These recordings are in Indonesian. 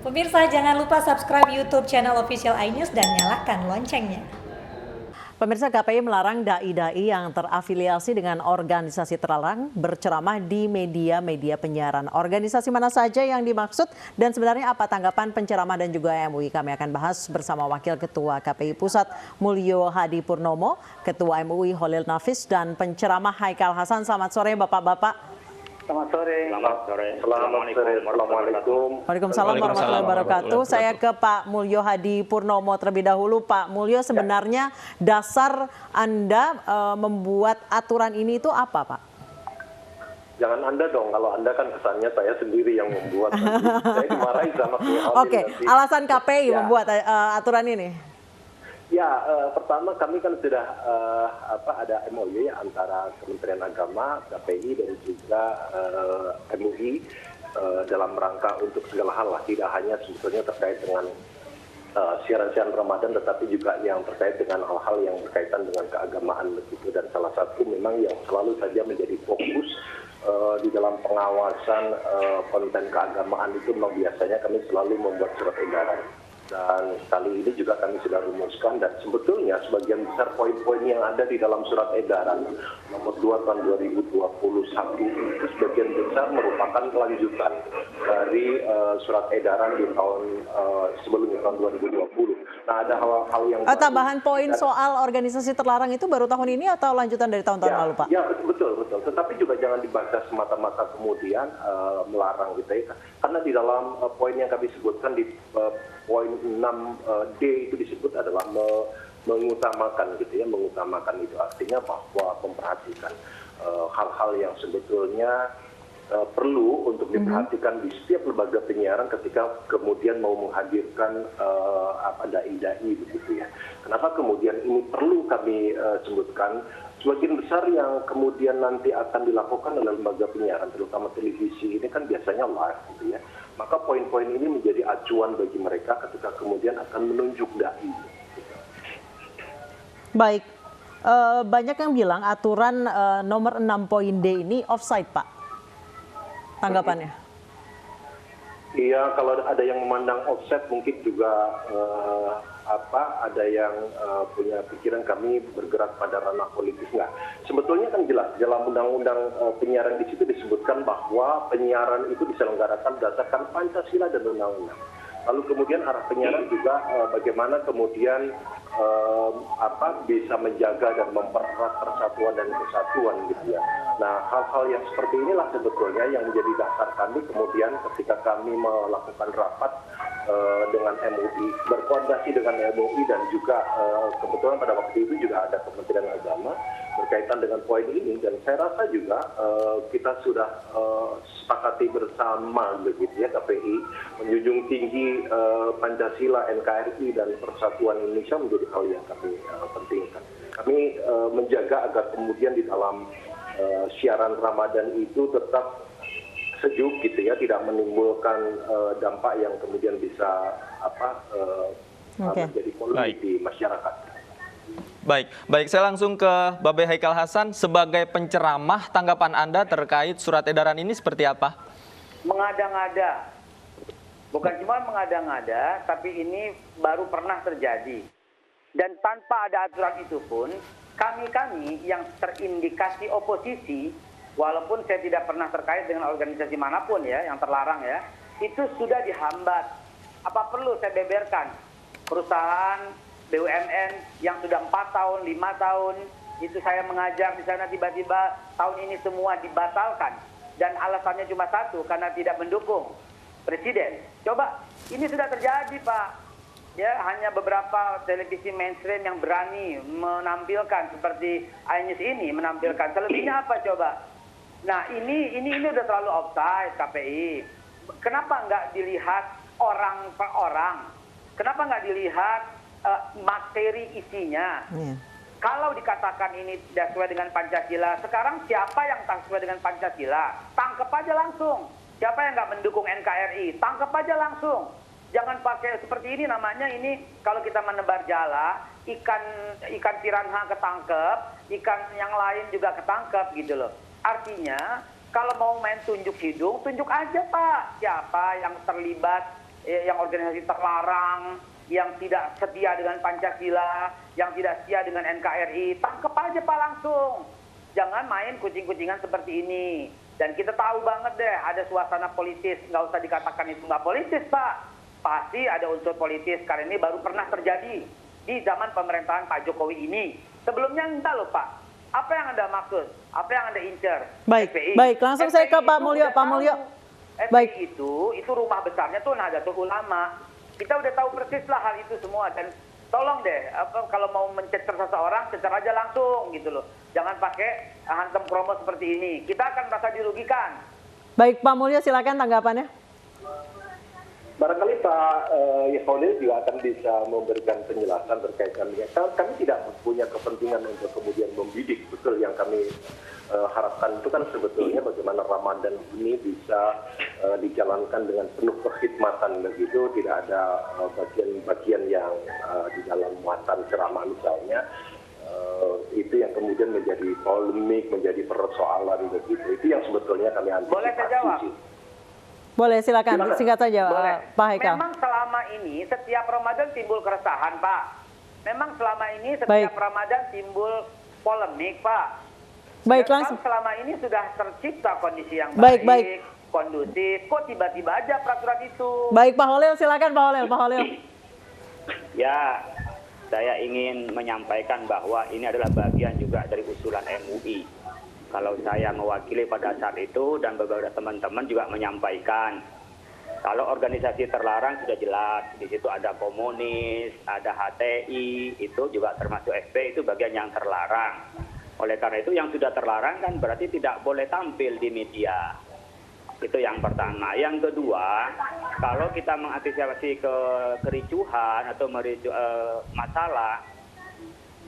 Pemirsa, jangan lupa subscribe YouTube channel Official iNews dan nyalakan loncengnya. Pemirsa, KPI melarang dai-dai yang terafiliasi dengan organisasi terlarang berceramah di media-media penyiaran. Organisasi mana saja yang dimaksud dan sebenarnya apa tanggapan penceramah dan juga MUI? Kami akan bahas bersama Wakil Ketua KPI Pusat Mulyo Hadi Purnomo, Ketua MUI Holil Nafis, dan penceramah Haikal Hasan. Selamat sore Bapak-Bapak. Selamat sore. Selamat sore. Assalamualaikum. Waalaikumsalam warahmatullahi wabarakatuh. Saya ke Pak Mulyo Hadi Purnomo terlebih dahulu. Pak Mulyo, sebenarnya dasar Anda membuat aturan ini itu apa, Pak? Jangan Anda dong, kalau Anda kan kesannya saya sendiri yang membuat. Saya dimarahi sama pihak. Oke, alasan KPI membuat aturan ini? Ya, pertama kami kan sudah ada MOU ya antara Kementerian Agama, KPI dan juga MUI dalam rangka untuk segala hal lah, tidak hanya sebetulnya terkait dengan siaran-siaran Ramadan, tetapi juga yang terkait dengan hal-hal yang berkaitan dengan keagamaan begitu. Dan salah satu memang yang selalu saja menjadi fokus di dalam pengawasan konten keagamaan itu memang biasanya kami selalu membuat surat edaran. Dan kali ini juga kami sudah rumuskan, dan sebetulnya sebagian besar poin-poin yang ada di dalam surat edaran nomor 2 tahun 2021 itu sebagian besar merupakan kelanjutan dari surat edaran di tahun sebelumnya, tahun 2020. Nah, ada hal-hal yang tambahan poin soal organisasi terlarang itu baru tahun ini atau lanjutan dari tahun-tahun lalu, Pak? Ya, betul. Tetapi juga jangan dibaca semata-mata kemudian melarang gitu ya. Karena di dalam poin yang kami sebutkan di poin 6D itu disebut adalah mengutamakan gitu ya, mengutamakan itu artinya bahwa memperhatikan hal-hal yang sebetulnya perlu untuk diperhatikan di setiap lembaga penyiaran ketika kemudian mau menghadirkan dai-dai begitu ya. Kenapa kemudian ini perlu kami sebutkan? Sebagian besar yang kemudian nanti akan dilakukan oleh lembaga penyiaran, terutama televisi ini kan biasanya live gitu ya. Maka poin-poin ini menjadi acuan bagi mereka ketika kemudian akan menunjuk dai. Baik, banyak yang bilang aturan nomor 6 poin D ini offside, Pak. Tanggapannya? Iya, kalau ada yang memandang offset mungkin juga ada yang punya pikiran kami bergerak pada ranah politis. Nggak. Sebetulnya kan jelas dalam undang-undang penyiaran di situ disebutkan bahwa penyiaran itu diselenggarakan berdasarkan Pancasila dan undang-undang. Lalu kemudian arah penyiaran juga bagaimana kemudian bisa menjaga dan mempererat persatuan dan kesatuan gitu ya. Nah, hal-hal yang seperti inilah sebetulnya yang menjadi dasar kami kemudian ketika kami melakukan rapat dengan MUI, berkoordinasi dengan MUI dan juga kebetulan pada waktu itu juga ada Kementerian Agama berkaitan dengan poin ini, dan saya rasa juga kita sudah sepakati bersama begitu ya, KPI menjunjung tinggi Pancasila, NKRI dan persatuan Indonesia menjadi hal yang kami pentingkan. Kami menjaga agar kemudian di dalam siaran Ramadan itu tetap sejuk gitu ya, tidak menimbulkan dampak yang kemudian bisa menjadi polemik di masyarakat. Baik, saya langsung ke Babe Haikal Hasan. Sebagai penceramah, tanggapan Anda terkait surat edaran ini seperti apa? Mengada-ngada, bukan cuma mengada-ngada, tapi ini baru pernah terjadi. Dan tanpa ada aturan itu pun, kami yang terindikasi oposisi, walaupun saya tidak pernah terkait dengan organisasi manapun ya yang terlarang ya, itu sudah dihambat. Apa perlu saya beberkan? Perusahaan BUMN yang sudah 4 tahun, 5 tahun, itu saya mengajar di sana, tiba-tiba tahun ini semua dibatalkan. Dan alasannya cuma satu, karena tidak mendukung Presiden. Coba, ini sudah terjadi Pak. Ya, hanya beberapa televisi mainstream yang berani menampilkan seperti iNews ini, menampilkan. Selebihnya apa coba? Nah, ini udah terlalu offside KPI. Kenapa nggak dilihat orang per orang? Kenapa nggak dilihat materi isinya? Kalau dikatakan ini tidak sesuai dengan Pancasila, sekarang siapa yang tak sesuai dengan Pancasila? Tangkap aja langsung. Siapa yang nggak mendukung NKRI? Tangkap aja langsung. Jangan pakai seperti ini, namanya ini kalau kita menebar jala, ikan piranha ketangkep, ikan yang lain juga ketangkep gitu loh. Artinya kalau mau main tunjuk hidung, tunjuk aja Pak. Siapa yang terlibat yang organisasi terlarang, yang tidak setia dengan Pancasila, yang tidak setia dengan NKRI, tangkep aja Pak langsung. Jangan main kucing-kucingan seperti ini. Dan kita tahu banget deh, ada suasana politis, nggak usah dikatakan itu nggak politis Pak. Pasti ada unsur politis, karena ini baru pernah terjadi di zaman pemerintahan Pak Jokowi ini. Sebelumnya entah loh Pak. Apa yang Anda maksud? Apa yang Anda incer? Baik, FPI. baik. Langsung saya ke FPI Pak itu Mulyo. udah Pak tahu. Mulyo. FPI Baik. itu rumah besarnya tuh Nahdlatul Ulama. Kita udah tahu persis lah hal itu semua. Dan tolong deh, kalau mau mencecer seseorang, cecer aja langsung gitu loh. Jangan pakai hantam kromo seperti ini. Kita akan merasa dirugikan. Baik, Pak Mulyo, silakan tanggapannya. Barangkali Pak Khalil juga akan bisa memberikan penjelasan terkait kami. Kami tidak punya kepentingan untuk kemudian membidik, betul yang kami harapkan itu kan sebetulnya bagaimana Ramadan ini bisa dijalankan dengan penuh kekhidmatan begitu, tidak ada bagian-bagian yang di dalam muatan ceramah misalnya. Itu yang kemudian menjadi polemik, menjadi persoalan begitu. Itu yang sebetulnya kami antisipasi. Boleh saya jawab? Boleh, silakan. Silakan. Singkat saja, Boleh. Pak Haikal. Memang selama ini setiap Ramadan timbul keresahan, Pak. Memang selama ini setiap Baik. Ramadan timbul polemik, Pak. Baik, Dan langsung. kan selama ini sudah tercipta kondisi yang Baik, baik, baik. kondusif. Kok tiba-tiba aja peraturan itu? Baik, Pak Holil, silakan Pak Holil. Pak Holil. Ya, saya ingin menyampaikan bahwa ini adalah bagian juga dari usulan MUI. Kalau saya mewakili pada saat itu dan beberapa teman-teman juga menyampaikan, kalau organisasi terlarang sudah jelas, di situ ada komunis, ada HTI, itu juga termasuk FP, itu bagian yang terlarang. Oleh karena itu yang sudah terlarang kan berarti tidak boleh tampil di media. Itu yang pertama. Yang kedua, kalau kita mengantisipasi kericuhan atau masalah,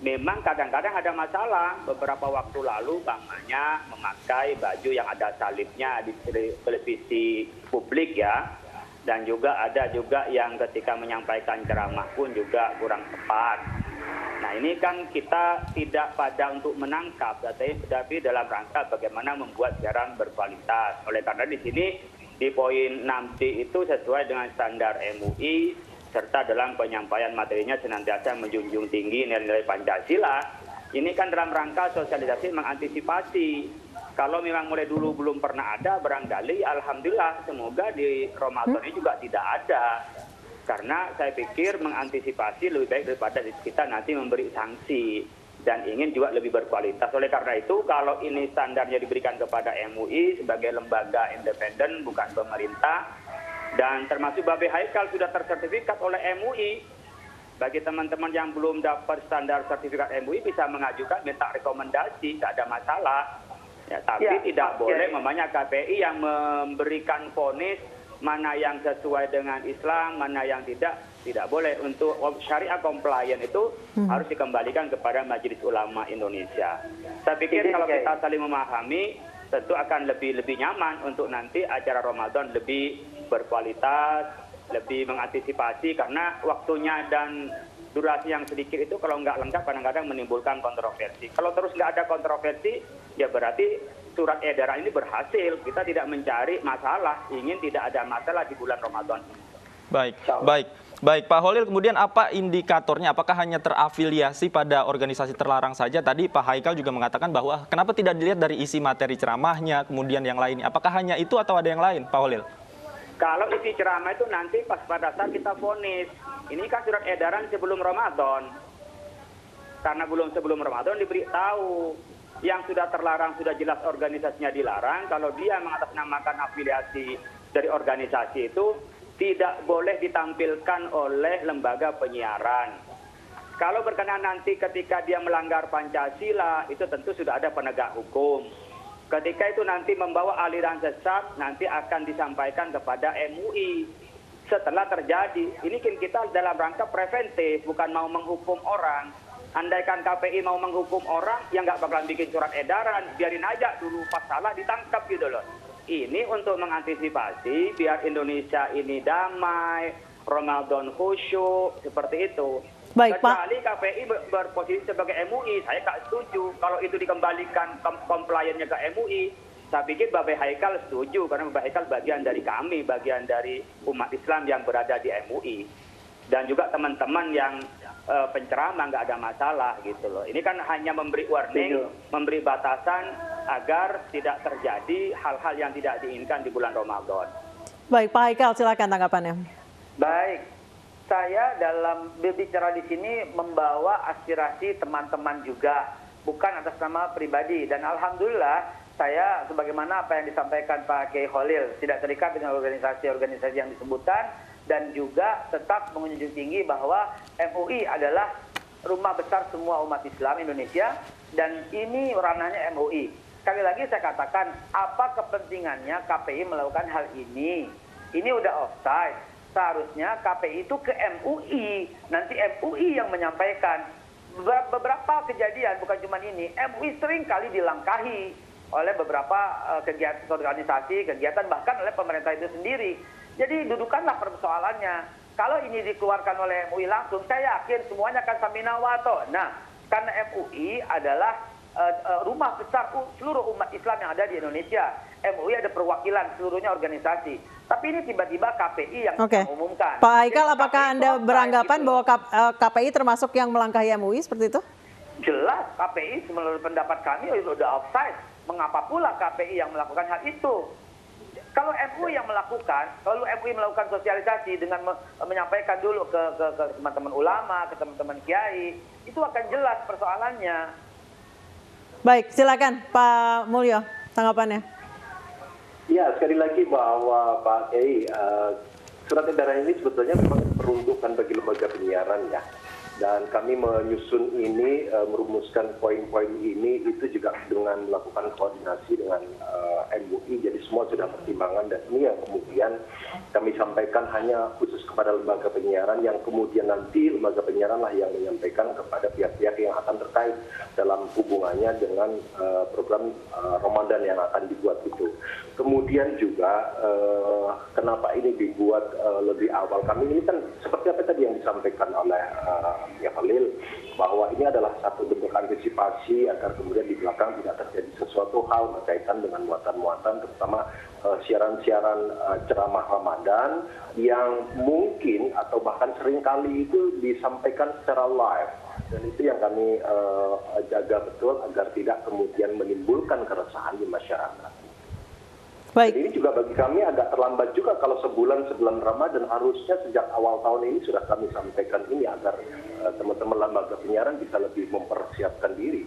memang kadang-kadang ada masalah. Beberapa waktu lalu bangnya memakai baju yang ada salibnya di televisi publik ya. Dan juga ada juga yang ketika menyampaikan ceramah pun juga kurang tepat. Nah ini kan kita tidak pada untuk menangkap, tetapi dalam rangka bagaimana membuat siaran berkualitas. Oleh karena di sini di poin 6D itu sesuai dengan standar MUI, serta dalam penyampaian materinya senantiasa menjunjung tinggi nilai-nilai Pancasila. Ini kan dalam rangka sosialisasi mengantisipasi. Kalau memang mulai dulu belum pernah ada, barangkali alhamdulillah semoga di Ramadan ini juga tidak ada. Karena saya pikir mengantisipasi lebih baik daripada kita nanti memberi sanksi. Dan ingin juga lebih berkualitas. Oleh karena itu kalau ini standarnya diberikan kepada MUI sebagai lembaga independen bukan pemerintah, dan termasuk Babe Haikal sudah tersertifikat oleh MUI. Bagi teman-teman yang belum dapat standar sertifikat MUI bisa mengajukan minta rekomendasi, tidak ada masalah. Ya, tapi Ya, tidak Pak boleh Kiai. memangnya KPI yang memberikan vonis mana yang sesuai dengan Islam, mana yang tidak boleh. Untuk syariah compliant itu harus dikembalikan kepada Majelis Ulama Indonesia. Saya pikir kalau kita saling memahami, tentu akan lebih nyaman untuk nanti acara Ramadan lebih berkualitas, lebih mengantisipasi, karena waktunya dan durasi yang sedikit itu kalau nggak lengkap kadang-kadang menimbulkan kontroversi. Kalau terus nggak ada kontroversi, ya berarti surat edaran ini berhasil. Kita tidak mencari masalah, ingin tidak ada masalah di bulan Ramadan. Baik Pak Holil, kemudian apa indikatornya? Apakah hanya terafiliasi pada organisasi terlarang saja? Tadi Pak Haikal juga mengatakan bahwa kenapa tidak dilihat dari isi materi ceramahnya, kemudian yang lainnya. Apakah hanya itu atau ada yang lain, Pak Holil? Kalau isi ceramah itu nanti pas pada saat kita vonis. Ini kan surat edaran sebelum Ramadan. Karena sebelum Ramadan diberitahu. Yang sudah terlarang sudah jelas organisasinya dilarang. Kalau dia mengatasnamakan afiliasi dari organisasi itu tidak boleh ditampilkan oleh lembaga penyiaran. Kalau berkenan nanti ketika dia melanggar Pancasila, itu tentu sudah ada penegak hukum. Ketika itu nanti membawa aliran sesat, nanti akan disampaikan kepada MUI. Setelah terjadi, ini kita dalam rangka preventif, bukan mau menghukum orang. Andaikan KPI mau menghukum orang, yang nggak bakalan bikin surat edaran, biarin aja dulu pas salah ditangkap gitu loh. Ini untuk mengantisipasi biar Indonesia ini damai, Ramadan khusyuk, seperti itu. Baik, Pak. Kecuali KPI berposisi sebagai MUI, saya nggak setuju. Kalau itu dikembalikan kompliannya ke MUI, Saya pikir Bapak Haikal setuju karena Bapak Haikal bagian dari kami, bagian dari umat Islam yang berada di MUI. Dan juga teman-teman yang penceramah nggak ada masalah gitu loh. Ini kan hanya memberi warning, memberi batasan agar tidak terjadi hal-hal yang tidak diinginkan di bulan Ramadan. Baik, Pak Haikal, silakan tanggapannya. Baik, saya dalam berbicara di sini membawa aspirasi teman-teman juga, bukan atas nama pribadi. Dan alhamdulillah saya sebagaimana apa yang disampaikan Pak Kiai Khalil tidak terikat dengan organisasi-organisasi yang disebutkan dan juga tetap menjunjung tinggi bahwa MUI adalah rumah besar semua umat Islam Indonesia dan ini ranahnya MUI. Sekali lagi saya katakan, apa kepentingannya KPI melakukan hal ini? Ini udah offside. Seharusnya KPI itu ke MUI, nanti MUI yang menyampaikan. Beberapa kejadian, bukan cuma ini, MUI sering kali dilangkahi oleh beberapa kegiatan organisasi, kegiatan bahkan oleh pemerintah itu sendiri. Jadi dudukanlah persoalannya. Kalau ini dikeluarkan oleh MUI langsung, saya yakin semuanya akan samina wa ta'ah. Nah, karena MUI adalah rumah besar seluruh umat Islam yang ada di Indonesia. MUI ada perwakilan seluruhnya organisasi. Tapi ini tiba-tiba KPI yang mengumumkan. Pak Haikal, apakah Anda beranggapan bahwa KPI termasuk yang melangkahi MUI seperti itu? Jelas KPI menurut pendapat kami sudah offside. Mengapa pula KPI yang melakukan hal itu? Kalau MUI yang melakukan, kalau MUI melakukan sosialisasi dengan menyampaikan dulu ke teman-teman ulama, ke teman-teman kiai, itu akan jelas persoalannya. Baik, silakan Pak Mulyo, tanggapannya. Ya, sekali lagi bahwa Pak Kiai, surat edaran ini sebetulnya memang peruntukan bagi lembaga penyiaran ya. Dan kami menyusun ini, merumuskan poin-poin ini itu juga dengan melakukan koordinasi dengan MUI. Jadi semua sudah pertimbangan dan ini yang kemudian kami sampaikan hanya khusus kepada lembaga penyiaran yang kemudian nanti lembaga penyiaran lah yang menyampaikan kepada pihak-pihak yang akan terkait dalam hubungannya dengan program Ramadan yang akan dibuat itu. Kemudian juga kenapa ini dibuat lebih awal? Kami ini kan seperti apa tadi yang disampaikan oleh ya Khalil, bahwa ini adalah satu bentuk antisipasi agar kemudian di belakang tidak terjadi sesuatu hal berkaitan dengan muatan-muatan, terutama siaran-siaran ceramah Ramadan yang mungkin atau bahkan seringkali itu disampaikan secara live. Dan itu yang kami jaga betul agar tidak kemudian menimbulkan keresahan di masyarakat. Baik. Jadi ini juga bagi kami agak terlambat juga kalau sebulan sebelum Ramadan, harusnya sejak awal tahun ini sudah kami sampaikan ini agar teman-teman lembaga penyiaran bisa lebih mempersiapkan diri.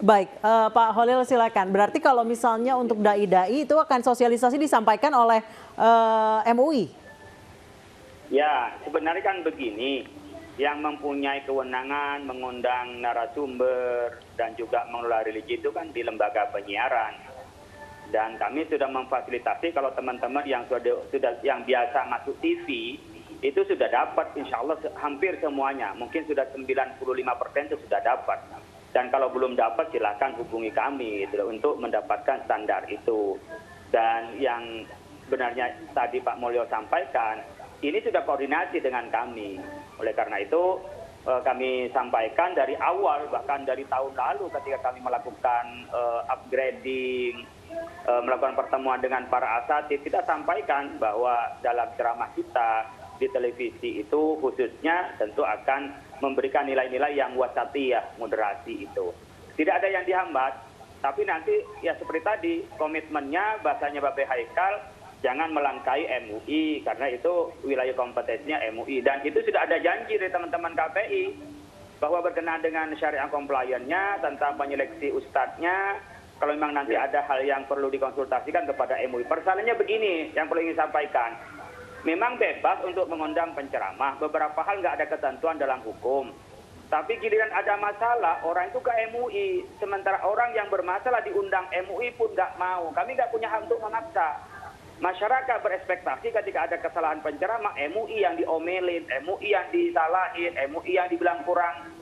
Baik, Pak Khalil silakan. Berarti kalau misalnya untuk dai-dai itu akan sosialisasi disampaikan oleh MUI? Ya, sebenarnya kan begini, yang mempunyai kewenangan mengundang narasumber dan juga mengelola religi itu kan di lembaga penyiaran. Dan kami sudah memfasilitasi kalau teman-teman yang sudah yang biasa masuk TV itu sudah dapat, insya Allah hampir semuanya, mungkin sudah 95% itu sudah dapat. Dan kalau belum dapat silakan hubungi kami gitu, untuk mendapatkan standar itu. Dan yang benarnya tadi Pak Mulyo sampaikan, ini sudah koordinasi dengan kami. Oleh karena itu kami sampaikan dari awal, bahkan dari tahun lalu ketika kami melakukan upgrading, melakukan pertemuan dengan para asatidz, kita sampaikan bahwa dalam ceramah kita di televisi itu khususnya tentu akan memberikan nilai-nilai yang wasatiyah, moderasi itu. Tidak ada yang dihambat, tapi nanti ya seperti tadi komitmennya bahasanya Bapak Haikal, jangan melangkahi MUI karena itu wilayah kompetensinya MUI. Dan itu sudah ada janji dari teman-teman KPI bahwa berkenaan dengan syariah compliance-nya tentang penyeleksi ustadznya, kalau memang nanti ada hal yang perlu dikonsultasikan kepada MUI. Persoalannya begini, yang perlu ingin sampaikan. Memang bebas untuk mengundang penceramah, beberapa hal nggak ada ketentuan dalam hukum. Tapi giliran ada masalah, orang itu ke MUI. Sementara orang yang bermasalah diundang MUI pun nggak mau. Kami nggak punya hak untuk memaksa. Masyarakat berekspektasi ketika ada kesalahan penceramah, MUI yang diomelin, MUI yang disalahin, MUI yang dibilang kurang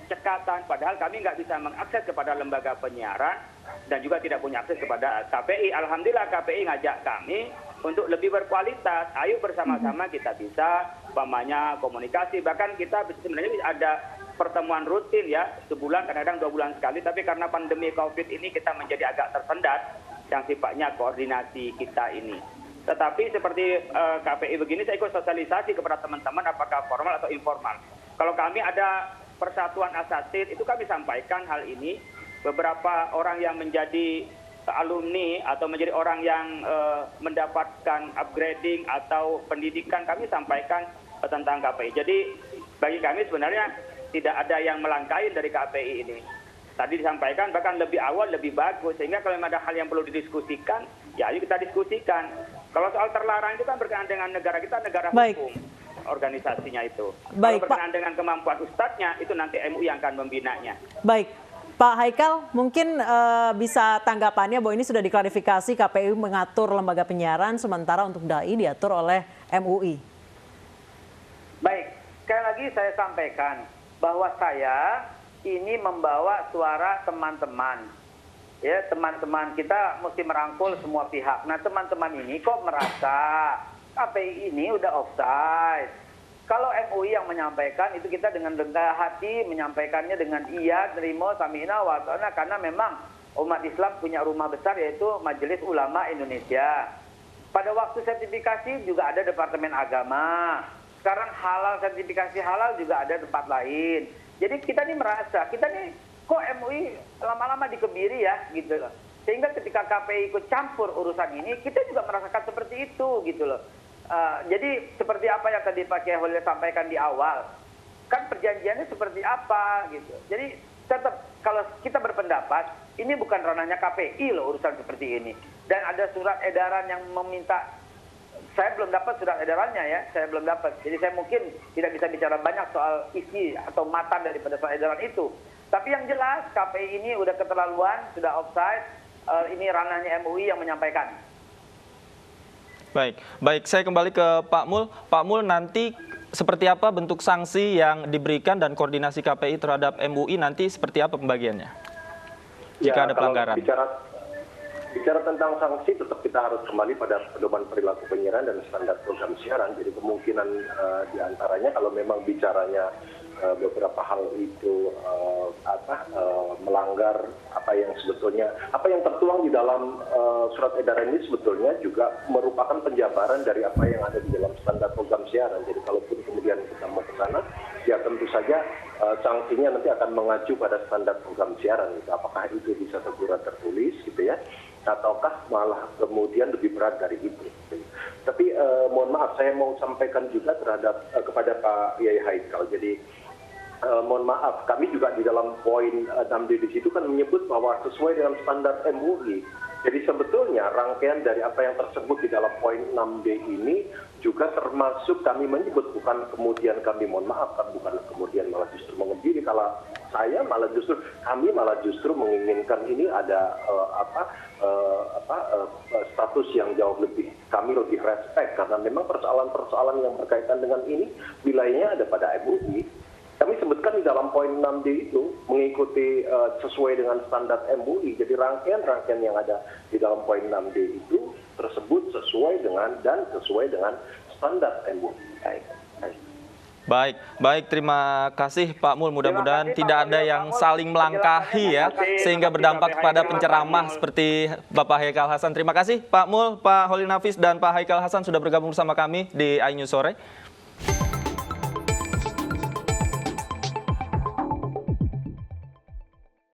cekatan, padahal kami nggak bisa mengakses kepada lembaga penyiaran dan juga tidak punya akses kepada KPI. Alhamdulillah KPI ngajak kami untuk lebih berkualitas. Ayo bersama-sama kita bisa umpamanya komunikasi. Bahkan kita sebenarnya ada pertemuan rutin ya, sebulan kadang-kadang 2 bulan sekali, tapi karena pandemi COVID ini kita menjadi agak tersendat yang sifatnya koordinasi kita ini. Tetapi seperti KPI begini, saya ikut sosialisasi kepada teman-teman apakah formal atau informal. Kalau kami ada persatuan asatid, itu kami sampaikan hal ini. Beberapa orang yang menjadi alumni atau menjadi orang yang mendapatkan upgrading atau pendidikan, kami sampaikan tentang KPI. Jadi bagi kami sebenarnya tidak ada yang melangkahi dari KPI ini. Tadi disampaikan bahkan lebih awal lebih bagus, sehingga kalau memang ada hal yang perlu didiskusikan, ya ayo kita diskusikan. Kalau soal terlarang itu kan berkenaan dengan negara kita, negara hukum organisasinya itu. Kalau berkenaan dengan kemampuan ustadznya, itu nanti MUI yang akan membinanya. Baik, Pak Haikal, mungkin bisa tanggapannya bahwa ini sudah diklarifikasi KPU mengatur lembaga penyiaran, sementara untuk DAI diatur oleh MUI. Baik, sekali lagi saya sampaikan bahwa saya ini membawa suara teman-teman. Ya, teman-teman kita mesti merangkul semua pihak. Nah, teman-teman ini kok merasa KPI ini udah offside. Kalau MUI yang menyampaikan itu kita dengan rendah hati menyampaikannya dengan iya, terima, sami'na wa ta'na, karena memang umat Islam punya rumah besar yaitu Majelis Ulama Indonesia. Pada waktu sertifikasi juga ada Departemen Agama. Sekarang halal, sertifikasi halal juga ada tempat lain. Jadi kita nih merasa, kita nih kok MUI lama-lama dikebiri ya gitu loh. Sehingga ketika KPI ikut campur urusan ini, kita juga merasakan seperti itu gitu loh. Jadi seperti apa yang tadi Pak Kiai Holil sampaikan di awal, kan perjanjiannya seperti apa gitu. Jadi tetap kalau kita berpendapat, ini bukan ranahnya KPI loh urusan seperti ini. Dan ada surat edaran yang meminta. Saya belum dapat surat edarannya ya, saya belum dapat. Jadi saya mungkin tidak bisa bicara banyak soal isi atau matan daripada surat edaran itu. Tapi yang jelas KPI ini udah keterlaluan, sudah offside, ini ranahnya MUI yang menyampaikan. Baik, saya kembali ke Pak Mul. Pak Mul, nanti seperti apa bentuk sanksi yang diberikan dan koordinasi KPI terhadap MUI nanti seperti apa pembagiannya? Jika ada pelanggaran. Bicara tentang sanksi, tetap kita harus kembali pada pedoman perilaku penyiaran dan standar program siaran. Jadi kemungkinan diantaranya kalau memang bicaranya beberapa hal itu melanggar apa yang tertuang di dalam surat edaran ini sebetulnya juga merupakan penjabaran dari apa yang ada di dalam standar program siaran. Jadi kalaupun kemudian kita mau ke sana, ya tentu saja sanksinya nanti akan mengacu pada standar program siaran. Gitu. Apakah itu bisa teguran tertulis gitu ya, ataukah malah kemudian lebih berat dari itu. Tapi mohon maaf, saya mau sampaikan juga kepada Pak Yai Haikal. Jadi mohon maaf, kami juga di dalam poin 6D di situ kan menyebut bahwa sesuai dengan standar MUI. Jadi sebetulnya rangkaian dari apa yang tersebut di dalam poin 6D ini juga termasuk kami menyebut, bukan kemudian kami mohon maaf, bukan kemudian malah justru mengebiri. Kalau kami malah justru menginginkan ini ada status yang jauh lebih, kami lebih respect karena memang persoalan-persoalan yang berkaitan dengan ini wilayahnya ada pada MUI. Kami sebutkan di dalam poin 6D itu mengikuti sesuai dengan standar MUI. Jadi rangkaian-rangkaian yang ada di dalam poin 6D itu tersebut sesuai dengan standar MUI. Baik, terima kasih Pak Mul. Mudah-mudahan tidak ada yang saling melangkahi ya, sehingga berdampak kepada penceramah seperti Bapak Haikal Hasan. Terima kasih Pak Mul, Pak Holil Nafis, dan Pak Haikal Hasan sudah bergabung bersama kami di iNews Sore.